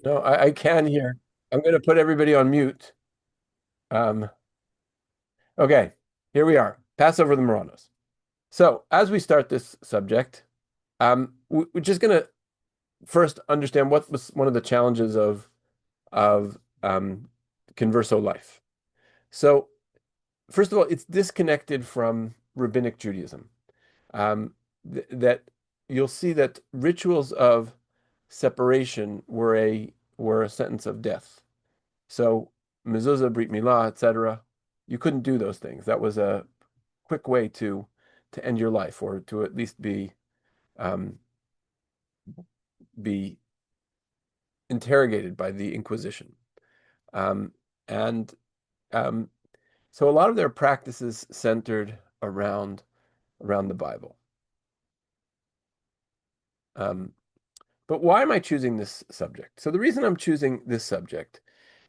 No, I can hear. I'm going to put everybody on mute. Um, okay, here we are. Passover the Marranos. So, as we start this subject, we're just going to first understand what was one of the challenges of converso life. So, first of all, it's disconnected from rabbinic Judaism. That you'll see that rituals of separation were a sentence of death. So mezuzah, brit milah, etc. You couldn't do those things. That was a quick way to end your life, or to at least um, be interrogated by the Inquisition. Um, and um, so a lot of their practices centered around the Bible. Um, but why am I choosing this subject? So the reason I'm choosing this subject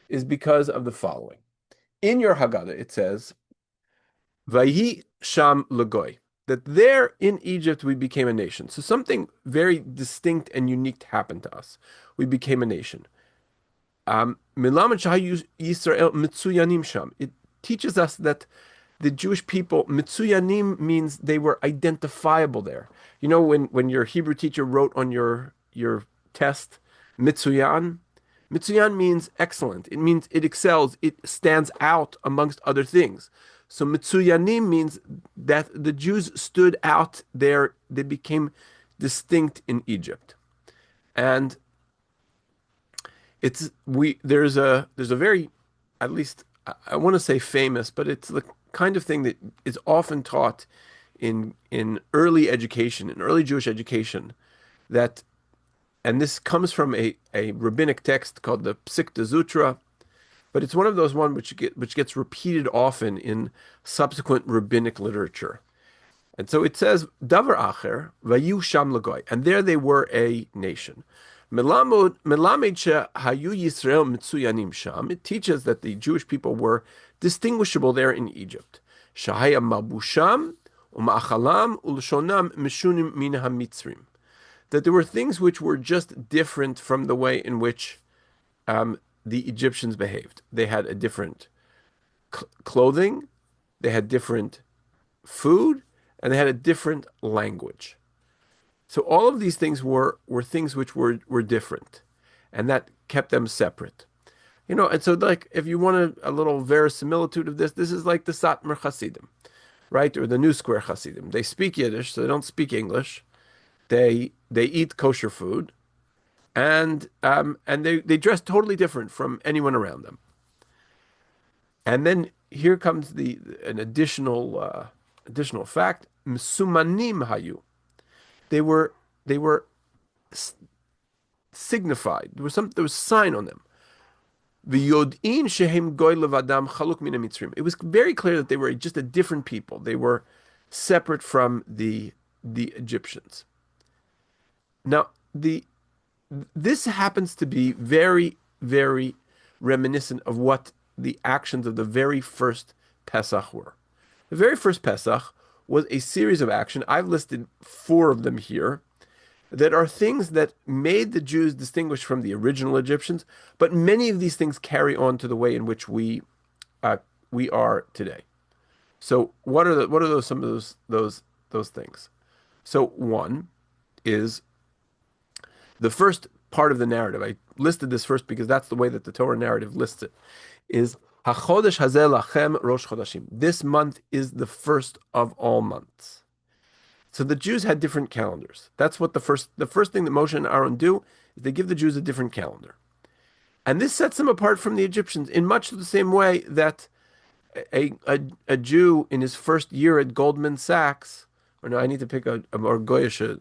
is because of the following. In your Haggadah, it says, Vayhi Sham Lagoy, that there in Egypt we became a nation. So something very distinct and unique happened to us. We became a nation. Milamed Shahayu Yisrael Mitsuyanim Sham. It teaches us that the Jewish people, Mitsuyanim means they were identifiable there. You know, when your Hebrew teacher wrote on your test, Mitsuyan, Mitsuyan means excellent. It means it excels. It stands out amongst other things. So Mitsuyanim means that the Jews stood out there. They became distinct in Egypt. And it's we there's a very, at least I want to say famous, but it's the kind of thing that is often taught in early education, in early Jewish education, that, and this comes from a rabbinic text called the Psikta Zutra, but it's one of those which gets repeated often in subsequent rabbinic literature. And so it says, Davar Acher, Vayu Sham Lagoy, and there they were a nation. Melamed Hayu Yisrael Mitsuyanim Sham. It teaches that the Jewish people were distinguishable there in Egypt. Shahaya Mabusham, Uma'achalam, Ulshonam Mishunim Min HaMitzrim. That there were things which were just different from the way in which the Egyptians behaved. They had a different clothing, they had different food, and they had a different language. So all of these things were things which were different, and that kept them separate. You know, and so like if you want a little verisimilitude of this, this is like the Satmar Hasidim, right? Or the New Square Hasidim. They speak Yiddish, so they don't speak English. They eat kosher food, and they dress totally different from anyone around them. And then here comes the an additional fact. Msumanim hayu. They were signified. There was a sign on them. V'yod'in shehem goy levadam chaluk min mitzrim. It was very clear that they were just a different people. They were separate from the Egyptians. Now, this happens to be very, very reminiscent of what the actions of the very first Pesach were. The very first Pesach was a series of action. I've listed four of them here that are things that made the Jews distinguished from the original Egyptians, but many of these things carry on to the way in which we are today. So what are those some of those things? So one is the first part of the narrative. I listed this first because that's the way that the Torah narrative lists it. Is HaChodesh Hazeh Lachem Rosh Chodashim. This month is the first of all months. So the Jews had different calendars. That's what the first thing that Moshe and Aaron do is they give the Jews a different calendar. And this sets them apart from the Egyptians in much the same way that a Jew in his first year at Goldman Sachs, or no, I need to pick a more goyish,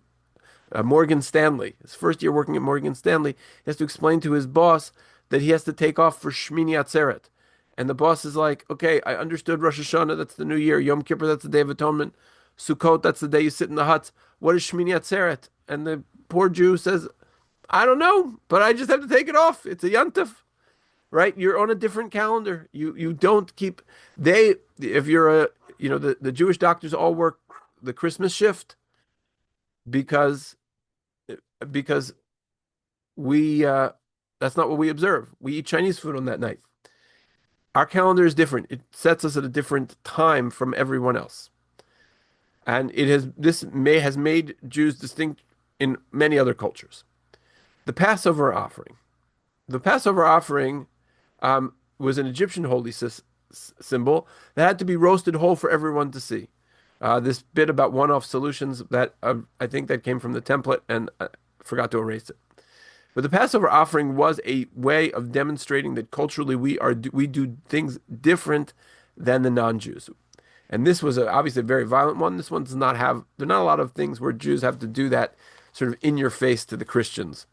Morgan Stanley, his first year working at Morgan Stanley, he has to explain to his boss that he has to take off for Shmini Atzeret. And the boss is like, okay, I understood Rosh Hashanah, that's the new year. Yom Kippur, that's the Day of Atonement. Sukkot, that's the day you sit in the huts. What is Shmini Atzeret? And the poor Jew says, I don't know, but I just have to take it off. It's a Yantif, right? You're on a different calendar. You don't keep, if you're the Jewish doctors all work the Christmas shift because because we That's not what we observe. We eat Chinese food on that night. Our calendar is different. It sets us at a different time from everyone else. And has made Jews distinct in many other cultures. The Passover offering. The Passover offering was an Egyptian holy symbol that had to be roasted whole for everyone to see. This bit about one-off solutions that I think that came from the template and I forgot to erase it. But the Passover offering was a way of demonstrating that culturally we do things different than the non-Jews. And this was obviously a very violent one. This one does not have, there are not a lot of things where Jews have to do that sort of in your face to the Christians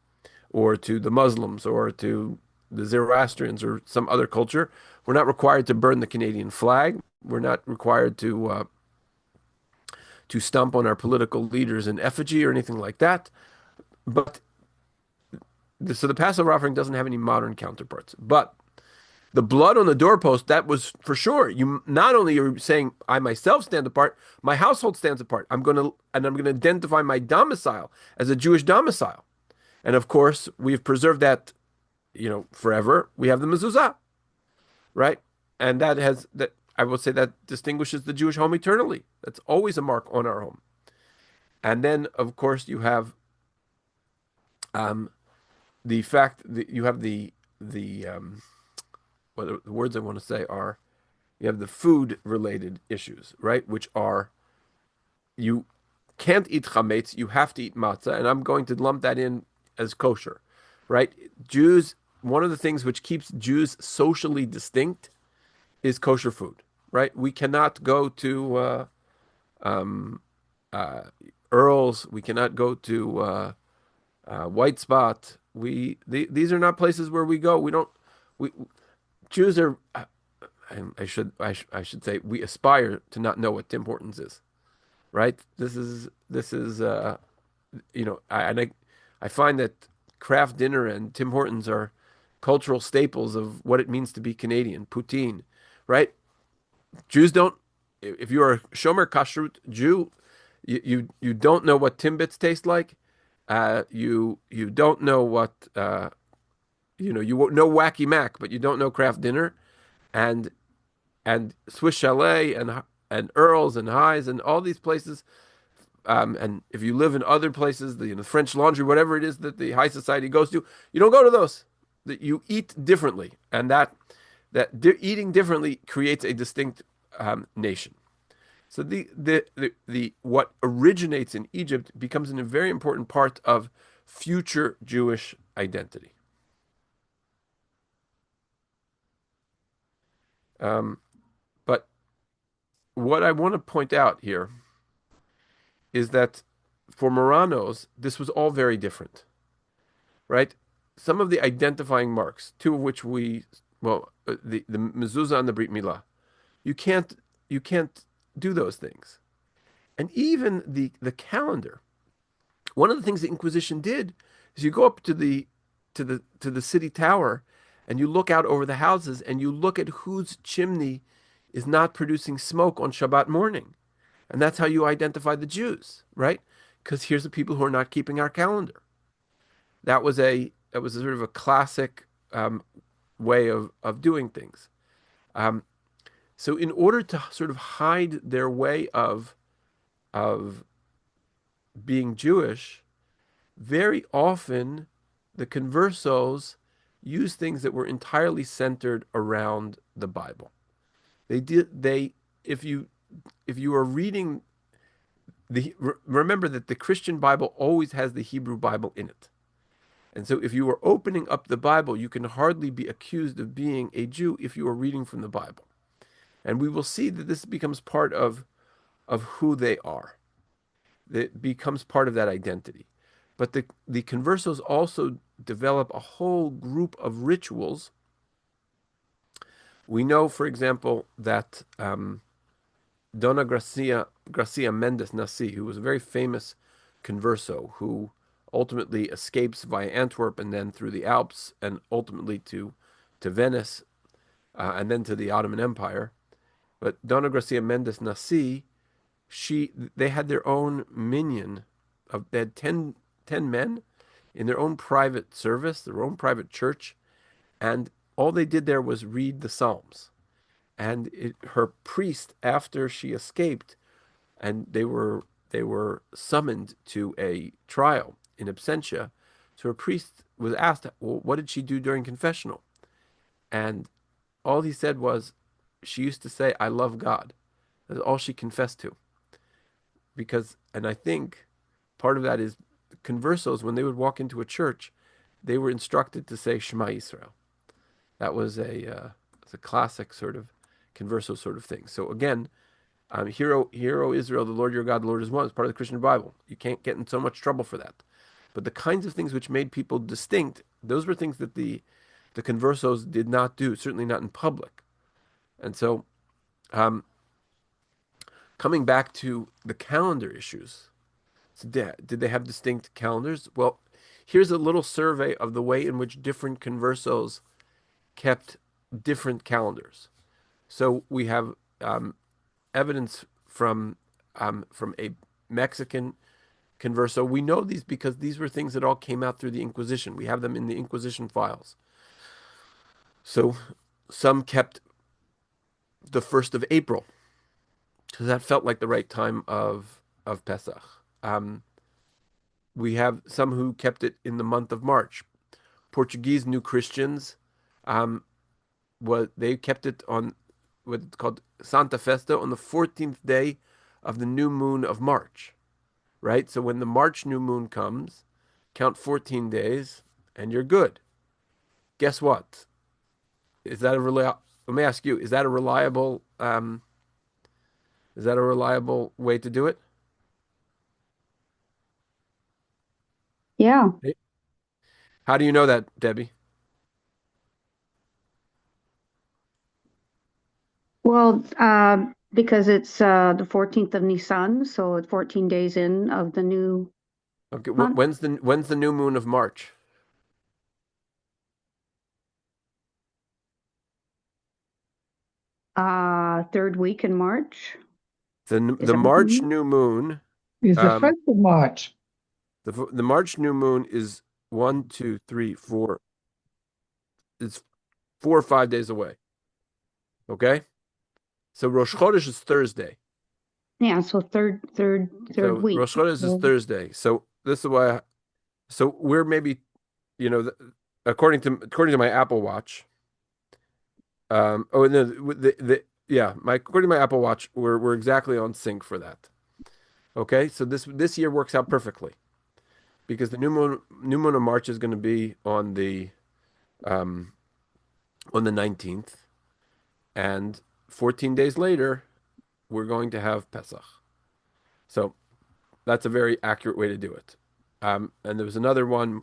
or to the Muslims or to the Zoroastrians or some other culture. We're not required to burn the Canadian flag. We're not required to stomp on our political leaders in effigy or anything like that. But so the Passover offering doesn't have any modern counterparts. But the blood on the doorpost, that was for sure. You not only are saying I myself stand apart, my household stands apart. I'm going to identify my domicile as a Jewish domicile. And of course, we've preserved that, forever. We have the mezuzah, right? And that I will say that distinguishes the Jewish home eternally. That's always a mark on our home. And then, of course, you have the fact that you have the what the words I want to say are you have the food related issues, right? Which are you can't eat chametz, you have to eat matzah, and I'm going to lump that in as kosher, right? Jews, one of the things which keeps Jews socially distinct is kosher food, right? We cannot go to um, uh, Earl's, we cannot go to White Spot. These are not places where we go. We don't. We Jews are. I should say we aspire to not know what Tim Hortons is, right? This is I find that Kraft Dinner and Tim Hortons are cultural staples of what it means to be Canadian. Poutine, right? Jews don't. If you are a Shomer Kashrut Jew, you don't know what Timbits taste like. You don't know what you won't know Wacky Mac, but you don't know Kraft Dinner, and Swiss Chalet and Earl's and High's and all these places. And if you live in other places, the French Laundry, whatever it is that the high society goes to, you don't go to those. That you eat differently, and eating differently creates a distinct nation. So the what originates in Egypt becomes a very important part of future Jewish identity. Um, but what I want to point out here is that for Marranos, this was all very different, right? Some of the identifying marks, two of which the mezuzah and the brit milah, you can't do those things, and even the calendar. One of the things the Inquisition did is you go up to the city tower and you look out over the houses and you look at whose chimney is not producing smoke on Shabbat morning. And that's how you identify the Jews, right? Because here's the people who are not keeping our calendar. That was a sort of a classic way of doing things. Um, so in order to sort of hide their way of being Jewish, very often the conversos use things that were entirely centered around the Bible. If you are reading remember that the Christian Bible always has the Hebrew Bible in it. And so if you are opening up the Bible, you can hardly be accused of being a Jew if you are reading from the Bible. And we will see that this becomes part of who they are. It becomes part of that identity. But the conversos also develop a whole group of rituals. We know, for example, that Dona Gracia Mendes Nasi, who was a very famous converso, who ultimately escapes via Antwerp and then through the Alps and ultimately to Venice and then to the Ottoman Empire. But Dona Gracia Mendes Nasi, they had their own minion they had 10 men, in their own private service, their own private church, and all they did there was read the Psalms. And her priest, after she escaped, and they were summoned to a trial in absentia. So her priest was asked, "Well, what did she do during confessional?" And all he said was, "She used to say, 'I love God.'" That's all she confessed to. Because, and I think part of that is conversos, when they would walk into a church, they were instructed to say Shema Yisrael. That was a classic sort of converso sort of thing. So again, Hero Israel, the Lord your God, the Lord is one. It's part of the Christian Bible. You can't get in so much trouble for that. But the kinds of things which made people distinct, those were things that the conversos did not do, certainly not in public. And so, um, coming back to the calendar issues, so did they have distinct calendars? Well, here's a little survey of the way in which different conversos kept different calendars. So we have evidence from a Mexican converso. We know these because these were things that all came out through the Inquisition. We have them in the Inquisition files. So some kept the 1st of April because that felt like the right time of Pesach. We have some who kept it in the month of March. Portuguese New Christians, they kept it on what's called Santa Festa on the 14th day of the new moon of March, right? So when the March new moon comes, count 14 days and you're good. Guess what? Is that a reliable? Let me ask you: is that a reliable way to do it? Yeah. How do you know that, Debbie? Well, because it's the 14th of Nisan, so it's 14 days in of the new Okay, month. when's the new moon of March? Third week in March. Is The that what you March mean? new moon, It's the um, first of March. the March new moon is one, two, three, four. It's 4 or 5 days away. Okay, so Rosh Chodesh is Thursday. Yeah, so third So week. Rosh Chodesh is So, Thursday. So this is why. So we're maybe, you know, according to my Apple Watch. Oh no, yeah, my according to my Apple Watch, we're exactly on sync for that. Okay, so this year works out perfectly because the new moon of March is going to be um on the 19th, and 14 days later we're going to have Pesach. So that's a very accurate way to do it. And there was another one.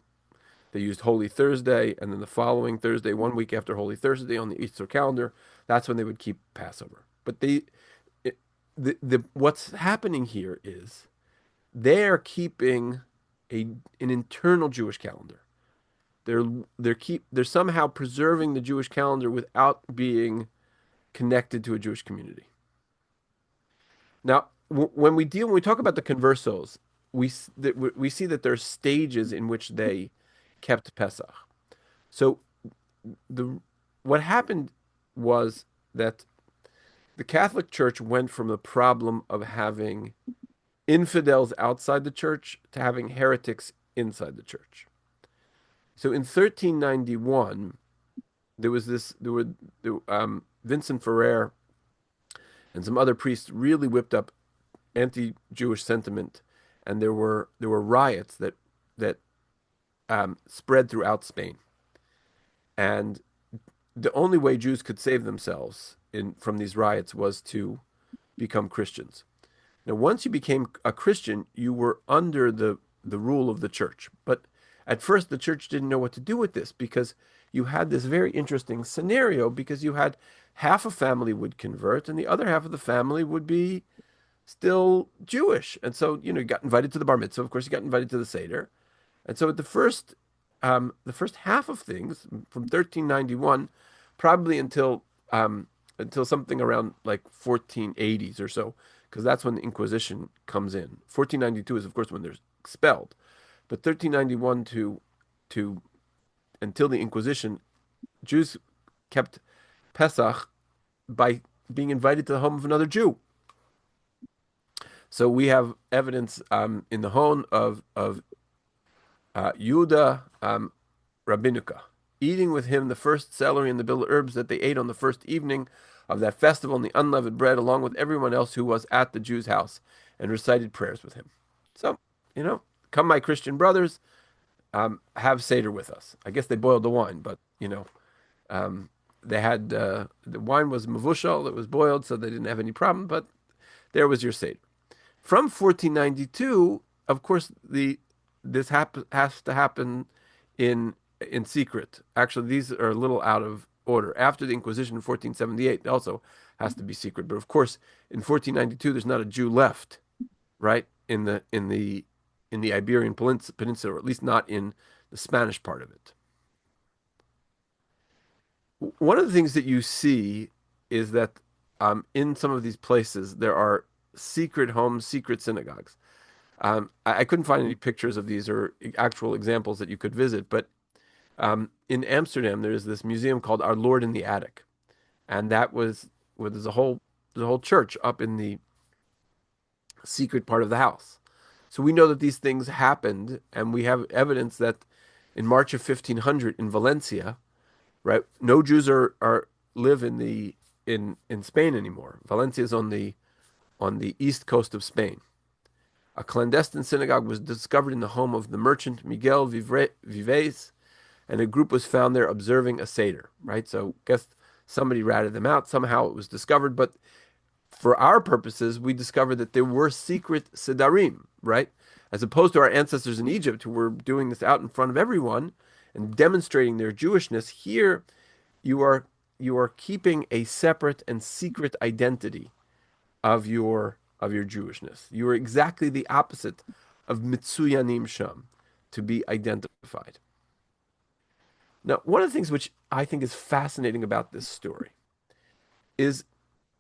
They used Holy Thursday, and then the following Thursday, one week after Holy Thursday on the Easter calendar, that's when they would keep Passover. But it, the what's happening here is they're keeping a an internal Jewish calendar. They're they're somehow preserving the Jewish calendar without being connected to a Jewish community. Now, when we talk about the conversos, we see that there's stages in which they kept Pesach. So the what happened was that the Catholic Church went from the problem of having infidels outside the church to having heretics inside the church. So in 1391, Vincent Ferrer and some other priests really whipped up anti-Jewish sentiment, and there were riots that spread throughout Spain. And the only way Jews could save themselves from these riots was to become Christians. Now, once you became a Christian, you were under the rule of the church. But at first, the church didn't know what to do with this because you had this very interesting scenario because you had half a family would convert and the other half of the family would be still Jewish. And so, you got invited to the bar mitzvah. Of course, you got invited to the Seder. And so the first half of things from 1391, probably until something around like 1480s or so, because that's when the Inquisition comes in. 1492 is, of course, when they're expelled. But 1391 to until the Inquisition, Jews kept Pesach by being invited to the home of another Jew. So we have evidence in the home of Yehuda Rabbinica, eating with him the first celery and the bitter herbs that they ate on the first evening of that festival and the unleavened bread, along with everyone else who was at the Jew's house and recited prayers with him. So, come my Christian brothers, have Seder with us. I guess they boiled the wine, but, um, they had the wine was mavushal, it was boiled, so they didn't have any problem, but there was your Seder. From 1492, of course, has to happen in in secret. Actually, these are a little out of order. After the Inquisition in 1478, it also has to be secret. But of course, in 1492, there's not a Jew left, right? In the Iberian Peninsula, or at least not in the Spanish part of it. One of the things that you see is that in some of these places there are secret homes, secret synagogues. I couldn't find any pictures of these or actual examples that you could visit, but in Amsterdam there's this museum called Our Lord in the Attic, and that was where there's a whole church up in the secret part of the house. So we know that these things happened, and we have evidence that in March of 1500 in Valencia, right, no Jews are live in Spain anymore. Valencia is on the east coast of Spain. A clandestine synagogue was discovered in the home of the merchant Miguel Vives, and a group was found there observing a Seder, right? So, guess somebody ratted them out. Somehow it was discovered, but for our purposes, we discovered that there were secret Sedarim, right? As opposed to our ancestors in Egypt who were doing this out in front of everyone and demonstrating their Jewishness. Here, you are you are keeping a separate and secret identity of your Jewishness. You are exactly the opposite of mitsuyanim sham, to be identified. Now, one of the things which I think is fascinating about this story is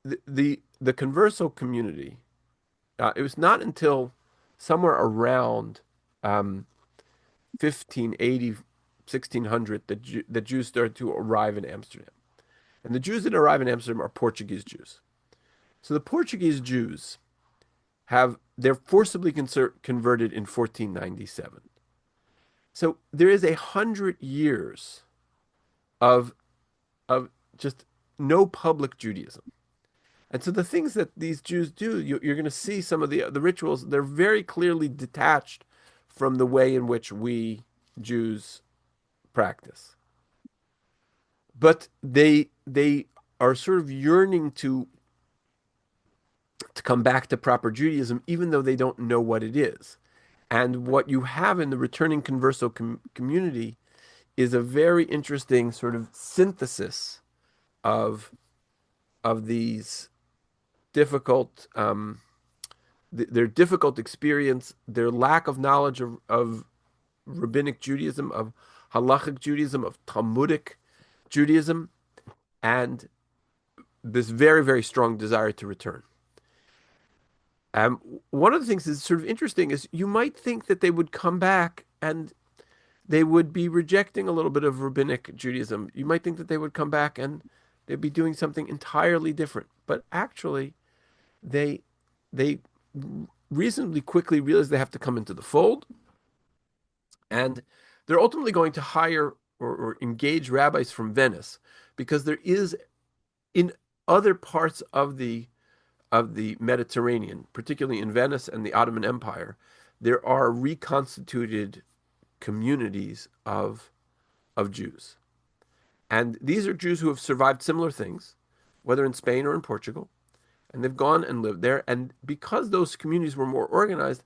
the converso community. It was not until somewhere around 1580, 1600 that Jews started to arrive in Amsterdam. And the Jews that arrive in Amsterdam are Portuguese Jews. So the Portuguese Jews they're forcibly converted in 1497. So there is 100 years of of just no public Judaism. And so the things that these Jews do, you're going to see some of the rituals. They're very clearly detached from the way in which we Jews practice. But they are sort of yearning to come back to proper Judaism, even though they don't know what it is. And what you have in the returning converso community is a very interesting sort of synthesis of these difficult their difficult experience, their lack of knowledge of rabbinic Judaism, of halachic Judaism, of Talmudic Judaism, and this very, very strong desire to return. One of the things that's sort of interesting is you might think that they would come back and they would be rejecting a little bit of rabbinic Judaism. You might think that they would come back and they'd be doing something entirely different. But actually, they they reasonably quickly realize they have to come into the fold, and they're ultimately going to hire or engage rabbis from Venice, because there is in other parts of the Mediterranean, particularly in Venice and the Ottoman Empire, there are reconstituted communities of Jews. And these are Jews who have survived similar things, whether in Spain or in Portugal, and they've gone and lived there. And because those communities were more organized,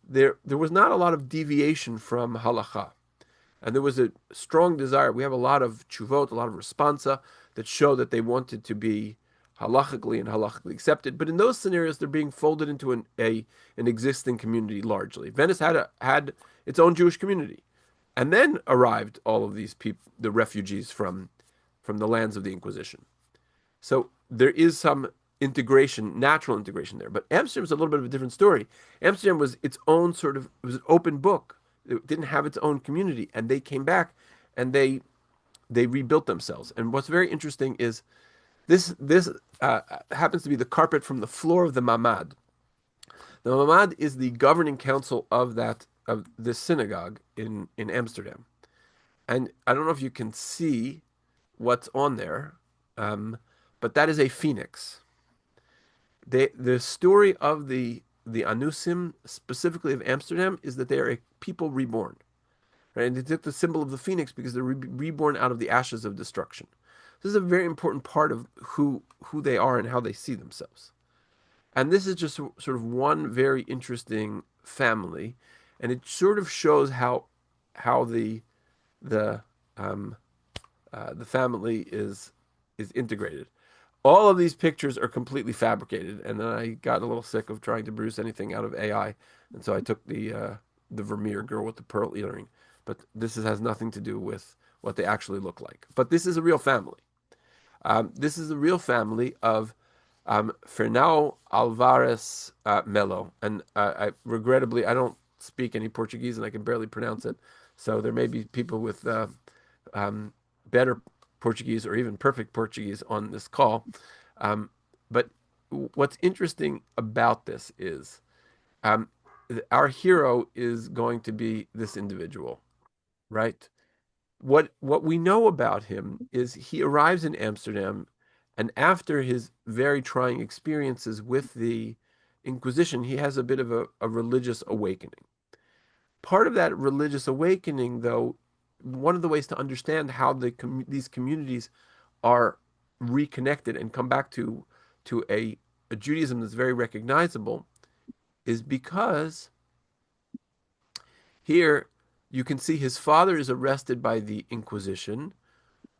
there was not a lot of deviation from halacha. And there was a strong desire. We have a lot of tshuvot, a lot of responsa that show that they wanted to be halachically accepted. But in those scenarios, they're being folded into an existing community largely. Venice had its own Jewish community, and then arrived all of these people, the refugees from the lands of the Inquisition. So there is some integration, natural integration there. But Amsterdam is a little bit of a different story. Amsterdam was its own sort of, it was an open book. It didn't have its own community, and they came back and they rebuilt themselves. And what's very interesting is this happens to be the carpet from the floor of the mamad. The mamad is the governing council of this synagogue in Amsterdam. And I don't know if you can see what's on there, um, but that is a phoenix. The story of the Anusim, specifically of Amsterdam, is that they are a people reborn. Right? And they took the symbol of the phoenix because they're reborn out of the ashes of destruction. This is a very important part of who they are and how they see themselves. And this is just sort of one very interesting family, and it sort of shows how the um, the family is integrated. All of these pictures are completely fabricated, and then I got a little sick of trying to produce anything out of AI, and so I took the Vermeer girl with the pearl earring. But has nothing to do with what they actually look like. But this is a real family. This is the real family of Fernão Alvarez Melo. And regrettably, I don't speak any Portuguese and I can barely pronounce it. So there may be people with um, better Portuguese or even perfect Portuguese on this call. Um, but what's interesting about this is um, our hero is going to be this individual, right? What we know about him is he arrives in Amsterdam, and after his very trying experiences with the Inquisition, he has a bit of a religious awakening. Part of that religious awakening, though, one of the ways to understand how these communities are reconnected and come back to a Judaism that's very recognizable is because here you can see his father is arrested by the Inquisition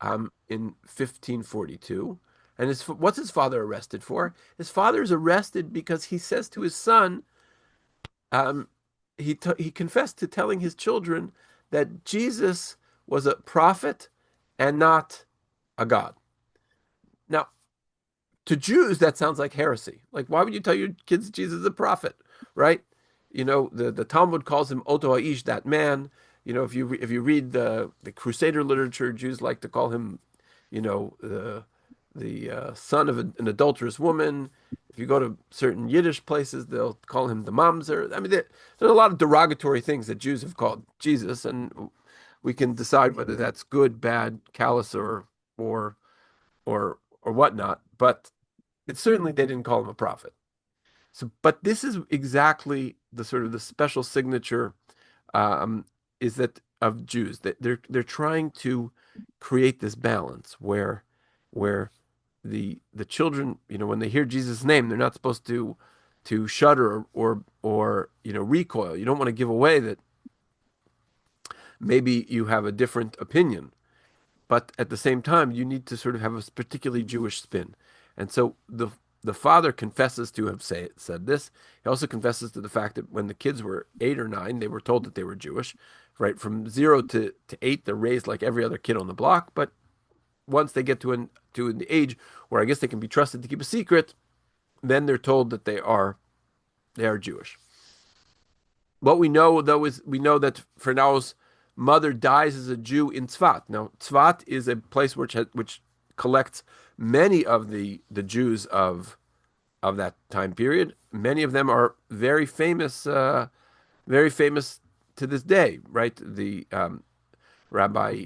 in 1542. And what's his father arrested for? His father is arrested because he says to his son, um, he confessed to telling his children that Jesus was a prophet and not a god. Now, to Jews, that sounds like heresy. Like, why would you tell your kids Jesus is a prophet, right? The Talmud calls him Oto Aish, that man. If you read the Crusader literature, Jews like to call him, the son of an adulterous woman. If you go to certain Yiddish places, they'll call him the mamzer. I mean, there's a lot of derogatory things that Jews have called Jesus, and we can decide whether that's good, bad, callous, or or whatnot. But it's certainly they didn't call him a prophet. So, but this is exactly the sort of the special signature um, is that of Jews that they're trying to create this balance where the children, when they hear Jesus' name, they're not supposed to shudder or recoil. You don't want to give away that maybe you have a different opinion, but at the same time, you need to sort of have a particularly Jewish spin. And so the father confesses to have said this. He also confesses to the fact that when the kids were 8 or 9, they were told that they were Jewish. Right from 0 to 8, they're raised like every other kid on the block. But once they get to an age where I guess they can be trusted to keep a secret, then they're told that they are Jewish. What we know, though, is we know that Fernau's mother dies as a Jew in Tzvat. Now, Tzvat is a place which collects many of the Jews of that time period. Many of them are very famous to this day, right? The Rabbi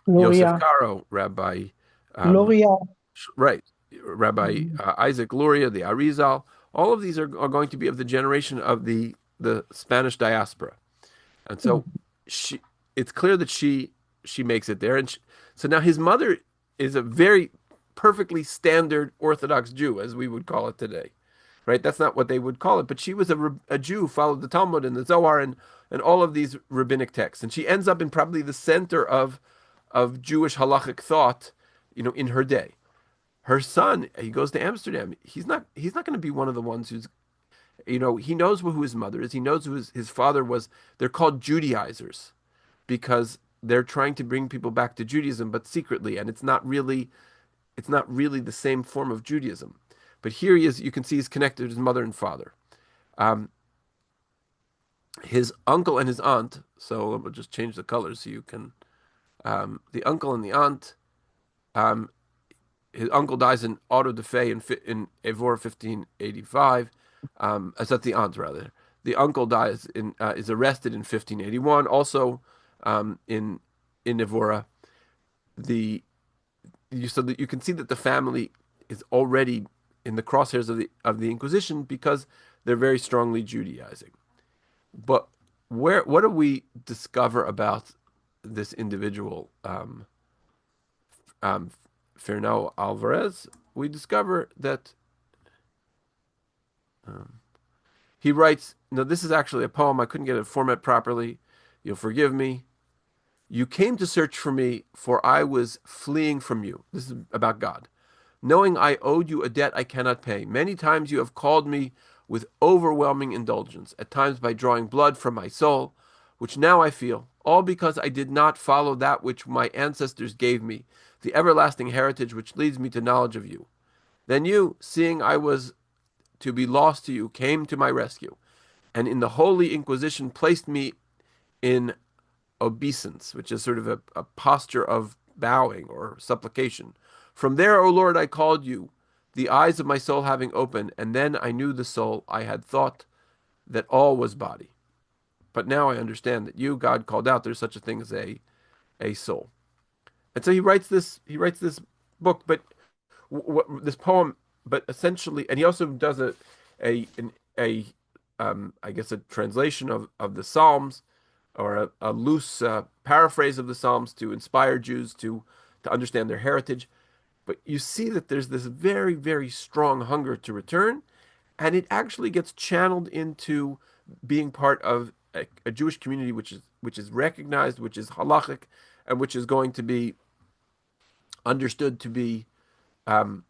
Yosef Luria, Karo, Rabbi um, Luria. right, Rabbi Isaac Luria, the Arizal. All of these are going to be of the generation of the Spanish diaspora. And so she, it's clear that she makes it there. So now his mother is a very perfectly standard Orthodox Jew, as we would call it today, right? That's not what they would call it, but she was a Jew who followed the Talmud and the Zohar and all of these rabbinic texts, and she ends up in probably the center of Jewish halachic thought, in her day. Her son, he goes to Amsterdam. He's not going to be one of the ones who's he knows who his mother is. He knows who his father was. They're called Judaizers because they're trying to bring people back to Judaism, but secretly, and it's not really the same form of Judaism. But here he is. You can see he's connected to his mother and father. Um, his uncle and his aunt. So we'll just change the colors so you can. The uncle and the aunt. Um, his uncle dies in auto da fe in Evor 1585. That's not the aunt rather. The uncle dies in is arrested in 1581. Also, in Evora, the so that you can see that the family is already in the crosshairs of the Inquisition because they're very strongly Judaizing. But what do we discover about this individual, um, Fernão Alvarez? We discover that um, he writes. No, this is actually a poem. I couldn't get it format properly. You'll forgive me. You came to search for me, for I was fleeing from you. This is about God. Knowing I owed you a debt I cannot pay. Many times you have called me with overwhelming indulgence, at times by drawing blood from my soul, which now I feel, all because I did not follow that which my ancestors gave me, the everlasting heritage which leads me to knowledge of you. Then you, seeing I was to be lost to you, came to my rescue, and in the Holy Inquisition placed me in obeisance, which is sort of a posture of bowing or supplication. From there, O Lord, I called you, the eyes of my soul having opened, and then I knew the soul. I had thought that all was body. But now I understand that you, God, called out there's such a thing as a soul. And so he writes this book, but this poem, but essentially, and he also does a an, a I guess a translation of the Psalms or a loose paraphrase of the Psalms to inspire Jews to understand their heritage. But you see that there's this very, very strong hunger to return, and it actually gets channeled into being part of a Jewish community which is recognized, which is halachic, and which is going to be understood to be um,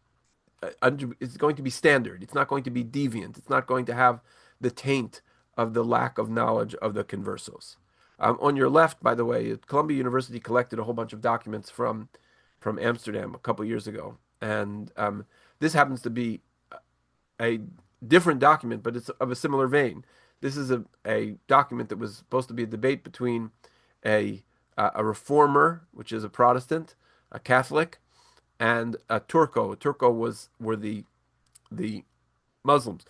it's going to be standard. It's not going to be deviant. It's not going to have the taint of the lack of knowledge of the conversos. On your left, by the way, Columbia University collected a whole bunch of documents from Amsterdam a couple years ago, and this happens to be a different document, but it's of a similar vein. This is a document that was supposed to be a debate between a a reformer, which is a Protestant, a Catholic, and a Turco. A Turco were the Muslims.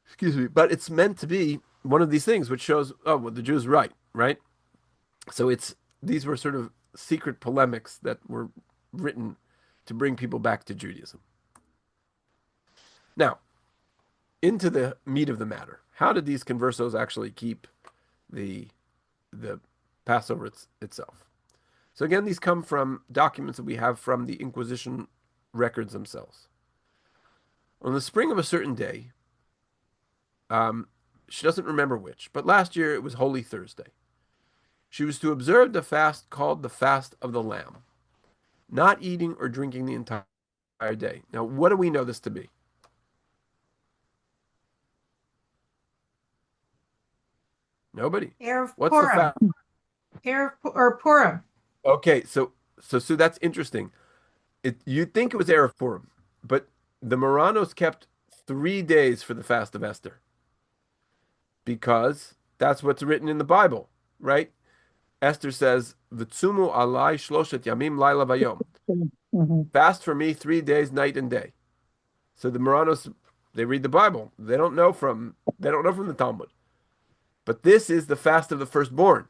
Excuse me, but it's meant to be one of these things, which shows oh, well, the Jews right, right? So it's these were sort of secret polemics that were written to bring people back to Judaism. Now, into the meat of the matter. How did these conversos actually keep the the Passover itself? So again, these come from documents that we have from the Inquisition records themselves. On the spring of a certain day, um, she doesn't remember which, but last year it was Holy Thursday. She was to observe the fast called the Fast of the Lamb, not eating or drinking the entire day. Now, what do we know this to be? Nobody. Erev What's the Purim. fast? Or Purim. Okay, so Sue, that's interesting. You'd think it was Erev Purim, but the Marranos kept 3 days for the fast of Esther because that's what's written in the Bible, right? Esther says, "V'tzumu alai shloshet yamim laila vayom." Mhm. Fast for me 3 days, night and day. So the Marranos, they read the Bible. They don't know from the Talmud. But this is the fast of the firstborn,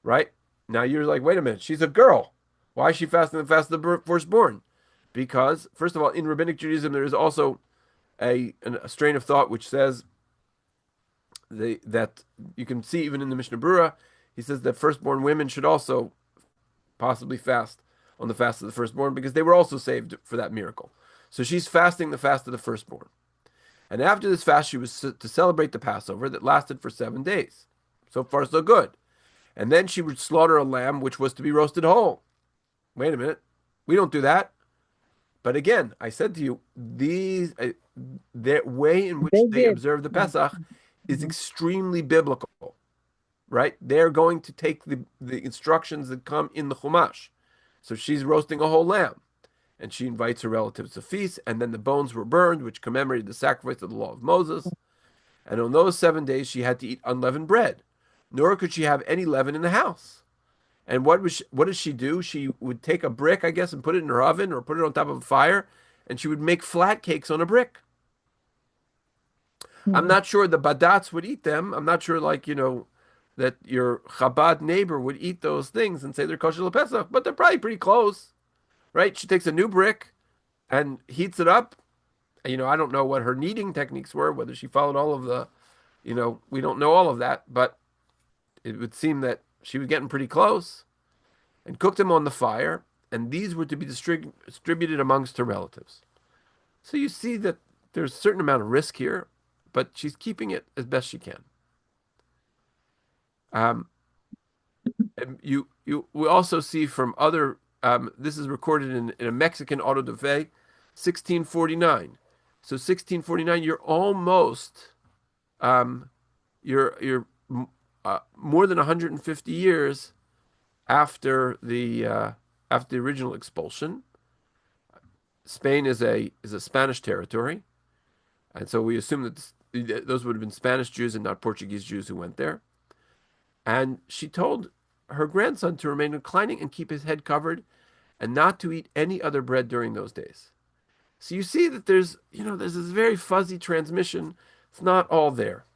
right? Now you're like, wait a minute, she's a girl. Why is she fasting the fast of the firstborn? Because, first of all, in rabbinic Judaism, there is also a strain of thought which says that you can see even in the Mishnah Berurah, he says that firstborn women should also possibly fast on the fast of the firstborn because they were also saved for that miracle. So she's fasting the fast of the firstborn. And after this fast, she was to celebrate the Passover that lasted for 7 days. So far, so good. And then she would slaughter a lamb which was to be roasted whole. Wait a minute. We don't do that. But again, I said to you, the way in which They they did. observe the Pesach is Mhm. extremely biblical, right? They're going to take the instructions that come in the Chumash. So she's roasting a whole lamb. and she invites her relatives to feast, and then the bones were burned, which commemorated the sacrifice of the law of Moses. And on those 7 days she had to eat unleavened bread, nor could she have any leaven in the house. And what did she do? She would take a brick, I guess, and put it in her oven or put it on top of a fire, and she would make flat cakes on a brick. I'm Mm. not sure the badats would eat them. I'm not sure, like, that your Chabad neighbor would eat those things and say they're kosher lepesach, but they're probably pretty close, right? She takes a new brick and heats it up. I don't know what her kneading techniques were, whether she followed all of we don't know all of that, but it would seem that she was getting pretty close and cooked them on the fire, and these were to be distributed amongst her relatives. So you see that there's a certain amount of risk here, but she's keeping it as best she can. Um, and we also see from other. This is recorded in a Mexican auto de fe, 1649. So 1649, um, you're more than 150 years after the original expulsion. Spain is a Spanish territory, and so we assume that those would have been Spanish Jews and not Portuguese Jews who went there. And she told her grandson to remain reclining and keep his head covered, and not to eat any other bread during those days. So you see that there's this very fuzzy transmission. It's not all there.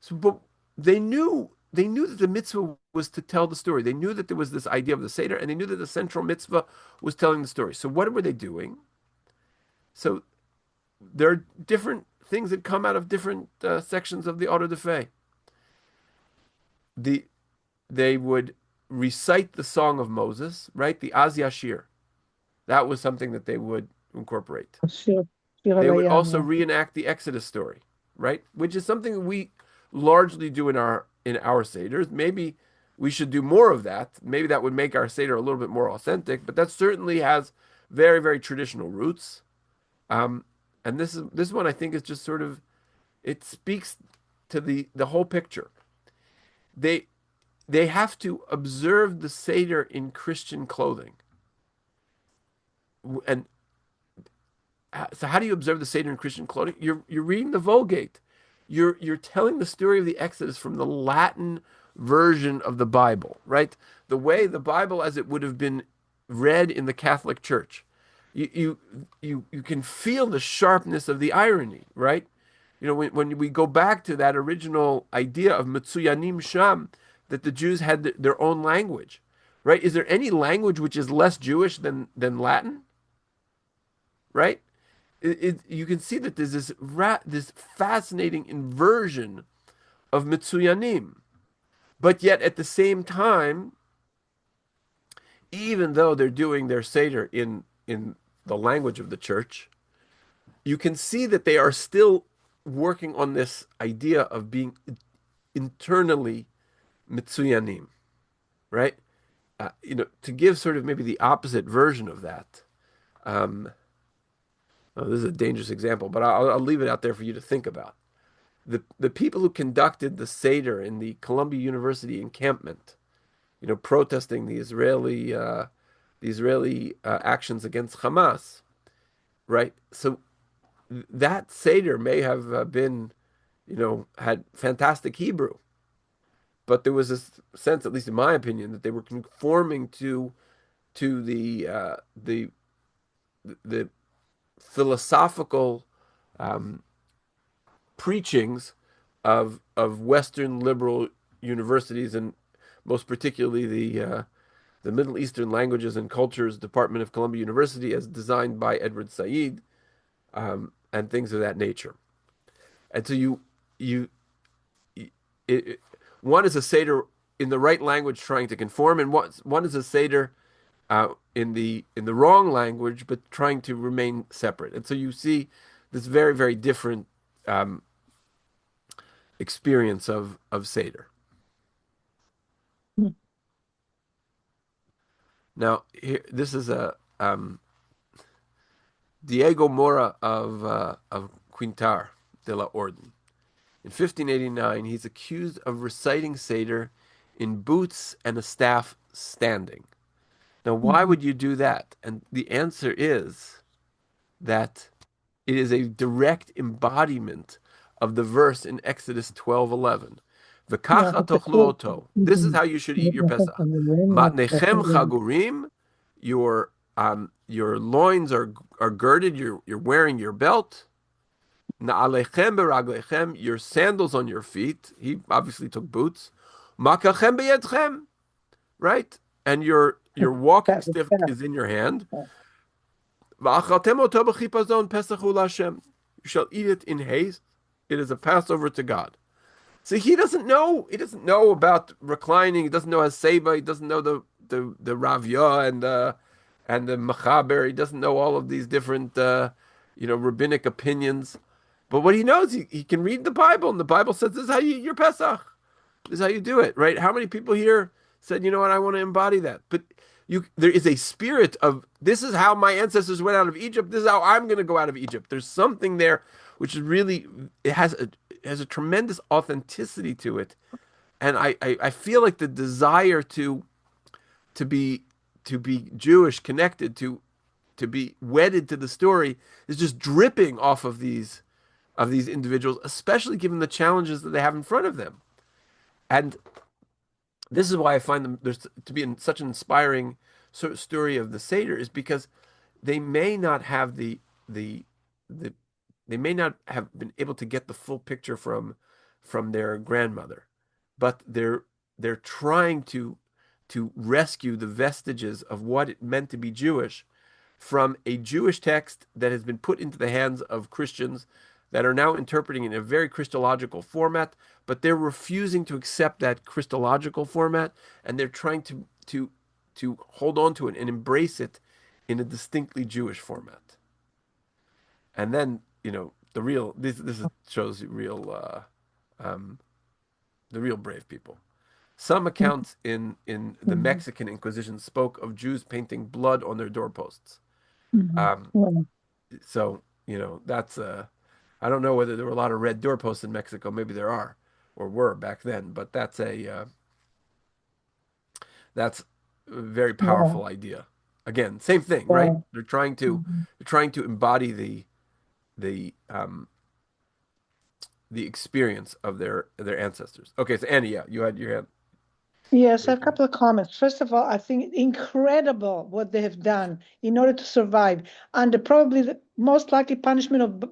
So, but they knew that the mitzvah was to tell the story. They knew that there was this idea of the Seder, and they knew that the central mitzvah was telling the story. So what were they doing? So there are different things that come out of different sections of the Auto de Fe. They would recite the Song of Moses, right? The Az Yashir. That was something that they would incorporate. Sure. Sure, They would also yeah. reenact the Exodus story, right? Which is something we largely do in our seders. Maybe we should do more of that. Maybe that would make our seder a little bit more authentic. But that certainly has very, very traditional roots. Um, and this one I think is just sort of it speaks to the whole picture. They they have to observe the seder in Christian clothing. And so how do you observe the Seder in Christian clothing? You're reading the Vulgate. You're telling the story of the Exodus from the Latin version of the Bible, right? The way the Bible as it would have been read in the Catholic Church. You can feel the sharpness of the irony, right? When we go back to that original idea of Mitsuyanim Sham, that the Jews had their own language, right? Is there any language which is less Jewish than Latin, right? You can see that there's this fascinating inversion of Mitsuyanim, but yet at the same time, even though they're doing their Seder in the language of the church, you can see that they are still working on this idea of being internally Mitsuyanim, right? To give sort of maybe the opposite version of that. This is a dangerous example, but I'll leave it out there for you to think about. The people who conducted the Seder in the Columbia University encampment, protesting the Israeli actions against Hamas, right? So that Seder may have been, had fantastic Hebrew, but there was this sense, at least in my opinion, that they were conforming to the philosophical preachings of Western liberal universities, and most particularly the Middle Eastern Languages and Cultures Department of Columbia University, as designed by Edward Said, and things of that nature. And so one is a Seder in the right language trying to conform, and one is a Seder in the wrong language, but trying to remain separate. And so you see this very, very different experience of Seder. Mm. Now, this is a Diego Mora of Quintar de la Orden. In 1589, he's accused of reciting Seder in boots and a staff standing. Now, why Mhm. would you do that? And the answer is that it is a direct embodiment of the verse in Exodus 12:11. Yeah, V'kacha but the tochlu food. oto. This is Mhm. how you should eat your The food Pesach. from the room, the Matnechem food. chagurim. Your loins are girded. You're wearing your belt. Na'alechem beraglechem. Your sandals on your feet. He obviously took boots. Makachem beyedchem. Right, and your walking That was stick that. is in your hand. You shall eat it in haste. It is a Passover to God. See, he doesn't know. He doesn't know about reclining. He doesn't know Haseba. He doesn't know the Ravya and the Machaber. He doesn't know all of these different rabbinic opinions. But what he knows, he can read the Bible, and the Bible says this is how you eat your Pesach. This is how you do it, right? How many people here said, you know what, I want to embody that? But there is a spirit of this is how my ancestors went out of Egypt. This is how I'm going to go out of Egypt. There's something there which is really it has a tremendous authenticity to it, and I feel like the desire to be to be Jewish, connected to be wedded to the story, is just dripping off of these individuals, especially given the challenges that they have in front of them. And this is why I find them there's to be in such an inspiring sort of story of the Seder, is because they may not have the the they may not have been able to get the full picture from their grandmother, but they're trying to rescue the vestiges of what it meant to be Jewish from a Jewish text that has been put into the hands of Christians that are now interpreting in a very Christological format, but they're refusing to accept that Christological format, and they're trying to hold on to it and embrace it in a distinctly Jewish format. And then, the real this shows real um, the real brave people. Some accounts in the Mhm. Mexican Inquisition spoke of Jews painting blood on their doorposts. Mhm. Um, Yeah. so that's I don't know whether there were a lot of red doorposts in Mexico. Maybe there are or were back then, but that's a very Yeah. powerful idea. Again, same thing, right? Yeah. Mhm. They're trying to embody the the experience of their ancestors. Okay, so Annie, yeah, you had your hand Yes, a raised. couple of comments. First of all, I think incredible what they have done in order to survive under probably the most likely punishment of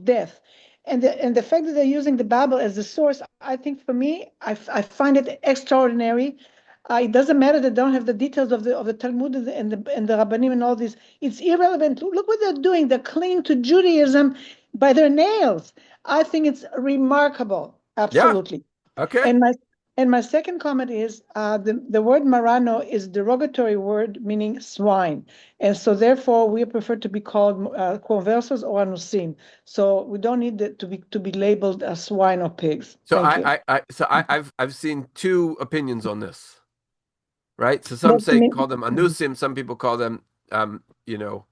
death. And the fact that they're using the Bible as the source, I think for me, I find it extraordinary. It doesn't matter they don't have the details of the Talmud and the Rabbanim and all this. It's irrelevant. Look what they're doing. They're clinging to Judaism by their nails. I think it's remarkable. Yeah. Absolutely. Okay. And my second comment is the word Marrano is derogatory word meaning swine, and so therefore we prefer to be called conversos or anusim. So we don't need to be labeled as swine or pigs. So Thank you. I've seen two opinions on this, right? So some But say call them anusim, some people call them conversos,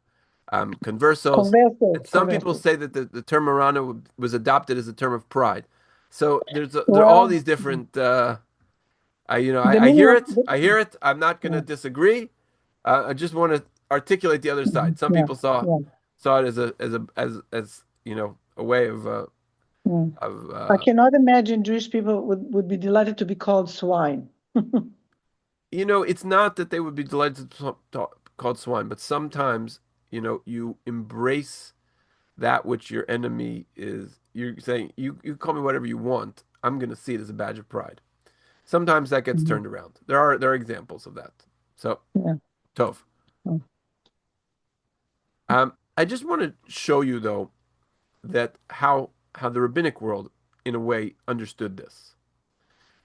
conversos, and some people conversos. say that the term Marrano was adopted as a term of pride. So there are all Well, these different. the I meaning hear of it. I hear it. I'm not going to yeah, disagree. I just want to articulate the other side. Some yeah, people saw yeah, saw it as a way yeah. of I cannot imagine Jewish people would be delighted to be called swine. it's not that they would be delighted to called swine, but sometimes you embrace that which your enemy is. You're saying you call me whatever you want. I'm going to see it as a badge of pride. Sometimes that gets Mhm. turned around. There are examples of that. So Yeah. Tov. Mm. I just want to show you though that how the rabbinic world in a way understood this.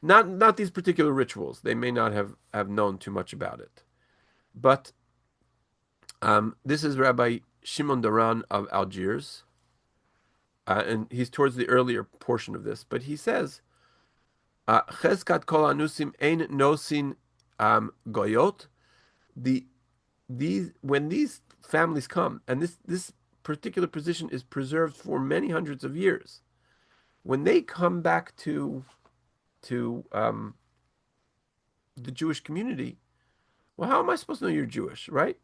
Not these particular rituals. They may not have known too much about it. But this is Rabbi Shimon Daran of Algiers, and he's towards the earlier portion of this. But he says, "Cheskat kol anusim ein nosin goyot." The these when these families come, and this particular position is preserved for many hundreds of years. When they come back to the Jewish community, Well, how am I supposed to know you're Jewish, right?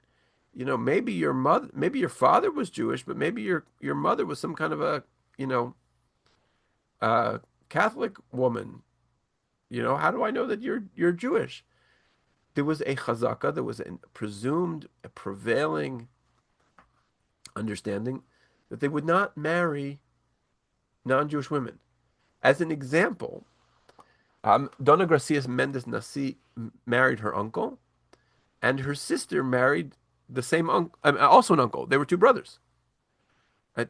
Maybe your mother, maybe your father was Jewish, but maybe your mother was some kind of a, you know, Catholic woman. How do I know that you're Jewish? There was a chazaka, there was a prevailing understanding that they would not marry non-Jewish women. As an example, Dona Gracias Mendes Nasi married her uncle, and her sister married the same uncle, also an uncle. They were two brothers.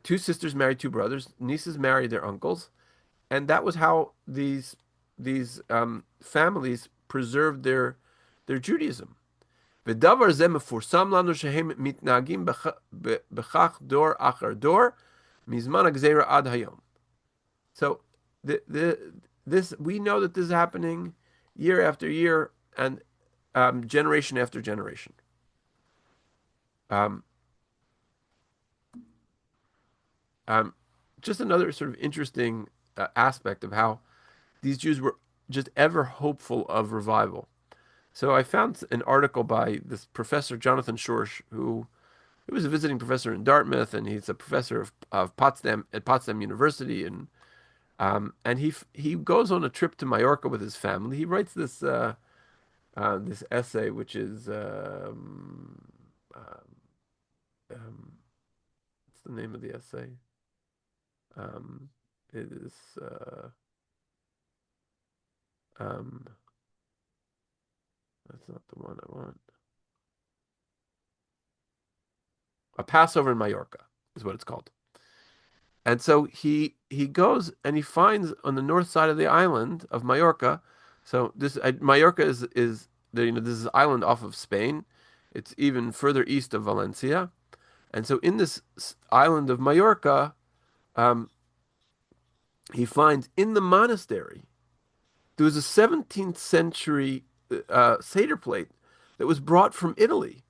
Two sisters married two brothers. Nieces married their uncles, and that was how these families preserved their Judaism. ודבר זה מפורסם לנו שהם מתנהגים בכך דור אחר דור, מזמן הגזירה עד היום. So this we know that this is happening year after year and generation after generation. Um, um, just another sort of interesting aspect of how these Jews were just ever hopeful of revival. So I found an article by this professor Jonathan Schorsch, who he was a visiting professor in Dartmouth, and he's a professor of Potsdam at Potsdam University, and he goes on a trip to Mallorca with his family. He writes this essay, which is what's the name of the essay? It is um, that's not the one I want. A Passover in Mallorca is what it's called. And so he goes and he finds on the north side of the island of Mallorca. So this Mallorca is this is island off of Spain. It's even further east of Valencia, and so in this island of Mallorca, um, he finds in the monastery there was a 17th century Seder plate that was brought from Italy,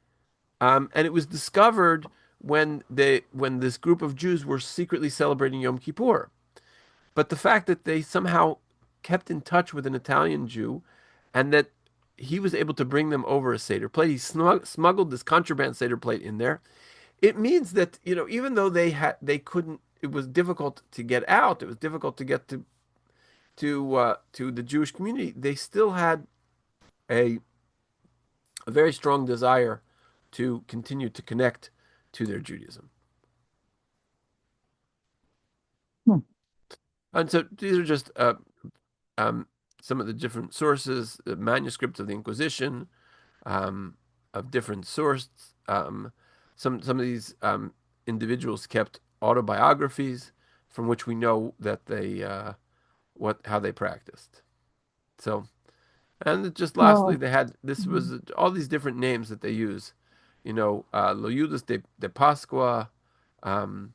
and it was discovered when this group of Jews were secretly celebrating Yom Kippur. But the fact that they somehow kept in touch with an Italian Jew, and that he was able to bring them over a Seder plate, he smuggled this contraband Seder plate in there. It means that even though they couldn't, it was difficult to get out. It was difficult to get to the Jewish community. They still had a a very strong desire to continue to connect to their Judaism. Hmm. And so these are just um, some of the different sources, the manuscripts of the Inquisition, of different sources. Some of these individuals kept autobiographies from which we know that they how they practiced. So, and just lastly, Oh, they had this mhm. was all these different names that they use. Loyudas de Pascua, um,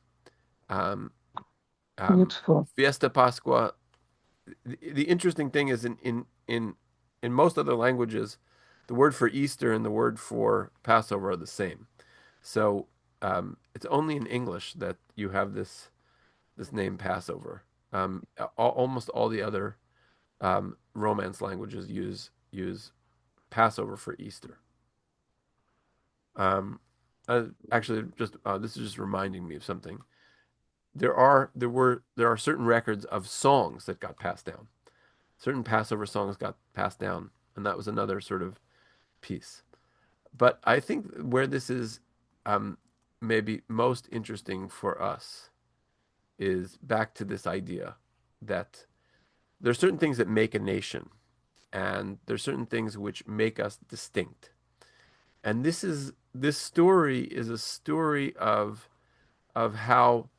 um, um, Beautiful. Fiesta Pascua. The interesting thing is in most other languages, the word for Easter and the word for Passover are the same. So it's only in English that you have this name Passover. Almost all the other Romance languages use Passover for Easter. Um, Actually, just this is just reminding me of something. There are certain records of songs that got passed down. Certain Passover songs got passed down, and that was another sort of piece. But I think where this is um, maybe most interesting for us is back to this idea that there are certain things that make a nation, and there's certain things which make us distinct. And this story is a story of how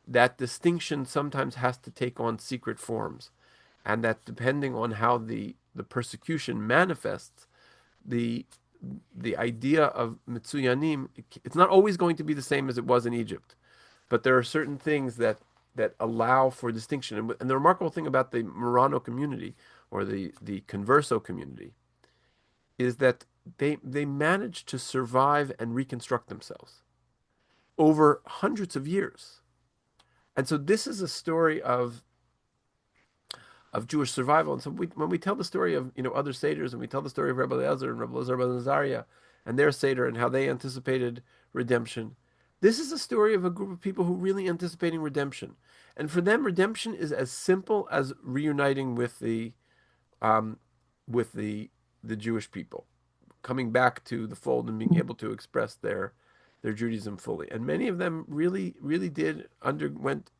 that distinction sometimes has to take on secret forms, and that depending on how the persecution manifests, the the idea of Mitsuyanim, it's not always going to be the same as it was in Egypt, but there are certain things that allow for distinction. And the remarkable thing about the Marrano community or the Converso community is that they manage to survive and reconstruct themselves over hundreds of years. And so this is a story Jewish survival. And so when we tell the story of other satyrs, and we tell the story of Rebbe Eliezer and Rebbe Eliezer ben Azariah and their seder and how they anticipated redemption, this is a story of a group of people who really anticipating redemption. And for them, redemption is as simple as reuniting with um, the Jewish people, coming back to the fold and being able to express their Judaism fully. And many of them really, really underwent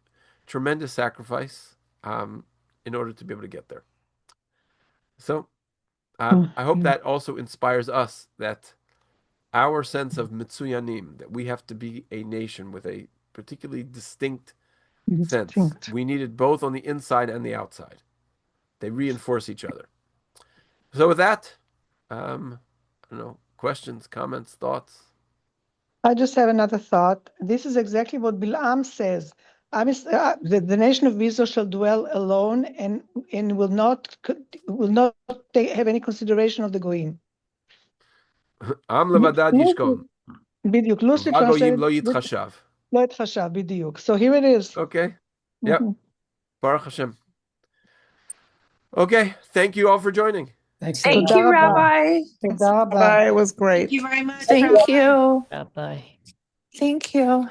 tremendous sacrifice in order to be able to get there. So I hope that also inspires us, that our sense of mitsuyanim, that we have to be a nation with a particularly distinct sense. We need it both on the inside and the outside. They reinforce each other. So with that, I don't know, questions, comments, thoughts? I just have another thought. This is exactly what Bilam says. The nation of Israel shall dwell alone and will not have any consideration of the goyim. Am levadad yishkon. בדיוק, loosely Vagoyim translated, lo yitchashav. לא התחשב, בדיוק. So here it is. Okay. Yep. Baruch Hashem. Okay. Thank you all for joining. Thanks. Thank תודה you, רבה. Rabbi. תודה רבה. Bye. It was great. Thank you very much. Thank Rabbi. you. Bye. Thank you.